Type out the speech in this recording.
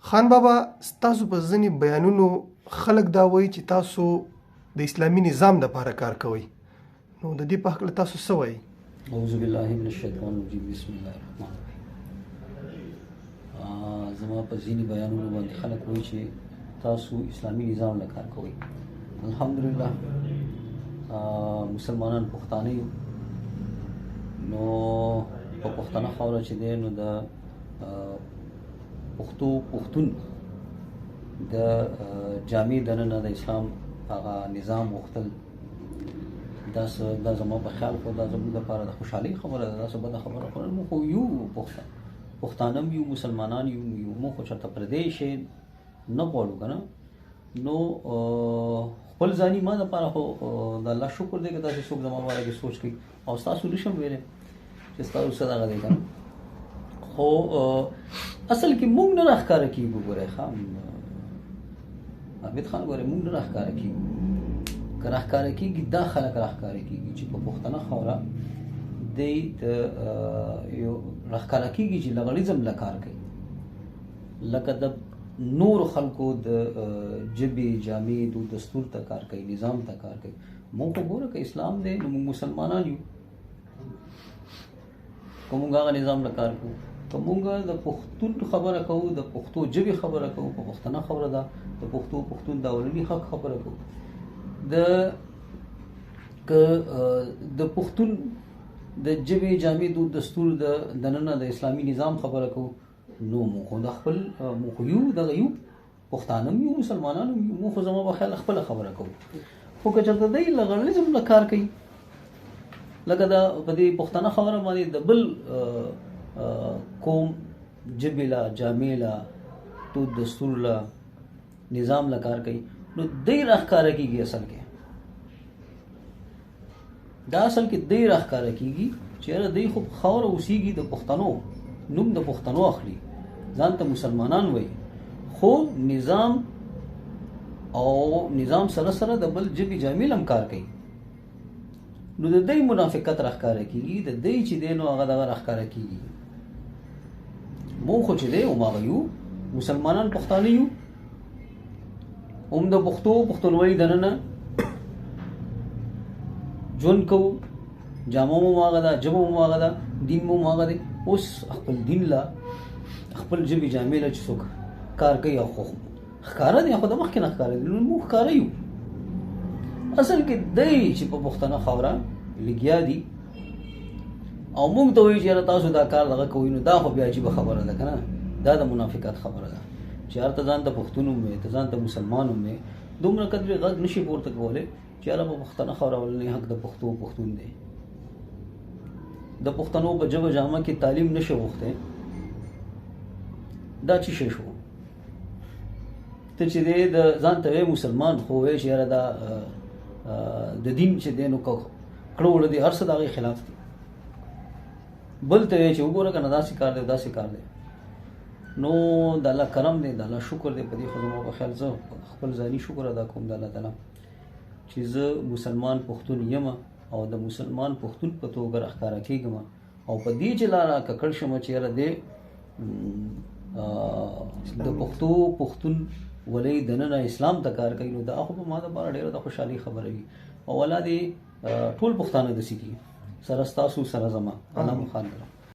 خان بابا ستاسو په ځینې بیانونو خلک دا وایي چې تاسو د اسلامي نظام لپاره کار کوئ، نو د دې په هکله تاسو څه وایي؟ اعوذ بالله من الشیطان الرجیم بسم الله الرحمن الرحیم. زما په ځینې بیانونو باندې خلک وایي چې تاسو اسلامي نظام له کار کوئ. الحمدلله مسلمانان پښتانه یو، نو په پښتنه خاوره چې دی نو د پښتون د جامع دننه د اسلام هغه نظام غوښتل، دا زما په خیال خو دا زموږ لپاره د خوشحالۍ خبره ده، داسې بده خبره خو نه. موږ خو یو پښتانه یو، مسلمانان یو، موږ خو چېرته پردی شی نه غواړو که نه. نو خپل ځاني ما دپاره خو د الله شکر دی که داسې څوک زما باره کې سوچ کوي، او ستاسو نشم ویلی چې ستاسو څه دغه دی که نه. خو اصل کې موږ نه راښکاره کېږو. ګورئ عابد خان، ګورئ موږ نه راښکاره کېږو. که راښکاره کېږي دا خلک راښکاره کېږي چې په پښتنه خاوره دی یو راښکاره کېږي چې لغړیزم له کار کوي، لکه د نور خلکو د ژبې جامع د دستور ته کار کوي، نظام ته کار کوي. موږ خو ګوره که اسلام دی نو موږ مسلمانان یو، که موږ هغه نظام له کار کوو، که موږ د پښتون خبره کوو، د پښتو ژبې خبره کوو، په پښتنه خبره ده د پښتون د اولني حق خبره کوو، د پښتون د ژبې جامع د دستور د دننه د اسلامي نظام خبره کوو، نو موږ خو د خپل موږ یو دغه یو پښتانه یو، مسلمانان یو. موږ خو زما په خیال خپله خبره کوو. خو که چېرته دی لغړنیزم له کار کوي، لکه د په دې پښتنه خبره باندې د بل قوم ژبې له جامع له دود دستور له نظام له کار کوي، نو دی راښکاره کېږي. اصل کې دی راښکاره کېږي چې یاره دی خو خاوره اوسېږي، د پښتنو نوم د پښتنو اخلي، ځان ته مسلمانان وایي، خو نظام سره سره د بل ژبې جامع هم کار کوي. نو د دی منافقت راښکاره کېږي، د دی چې دی نو هغه دغه راښکاره کېږي. موږ خو چې دی هماغه یو، مسلمانان پښتانه یو، هم د پښتونولۍ دننه ژوند کوو، جامه مو هماغه ده، ژبه مو هماغه ده، دین مو هماغه دی. اوس خپل دین له خپل ژبې جامع له چې څوک کار کوي او خو ښکاره دی، خو د مخکې نه ښکاره دی، نو موږ ښکاره یو. اصل کې دی چې په پښتنه خاوره لګیا دي او موږ ته وایي چې یاره تاسو دا کار دغه کوئ، نو دا خو بیا عجیبه خبره ده که نه. دا د منافقت خبره ده چې هر ته ځان ته پښتون ومې، ته ځان ته مسلمان ومې، دومره قدرې غږ نشي پورته کولی چې یاره په پښتنه خاوره ولنې حق د پښتون دی. د پښتنو په ژبه جامه کې تعلیم نشي غوښتی، دا څه شی شو؟ ته چې دی د ځان ته وایې مسلمان، خو وایې چې یاره دا د دین چې دی نو کړه وړه دی، هر څه د هغې خلاف دي. بل ته وایې چې وګوره که نه داسې کار دی داسې کار دی. نو د الله کرم دی، د الله شکر دی. په دې خو زما په خیال زه خپل ځاني شکر ادا کوم د الله تعالی چې زه مسلمان پښتون یم او د مسلمان پښتون په توګه راښکاره کېږم، او په دې چې لاره ککړ شم چې یاره دی د پښتون ولۍ دننه اسلام ته کار کوي، نو دا خو په ما دپاره ډېره د خوشحالۍ خبره وي. او الله دې ټول پښتانه داسې کړي، سره ستاسو سره زما علم خان.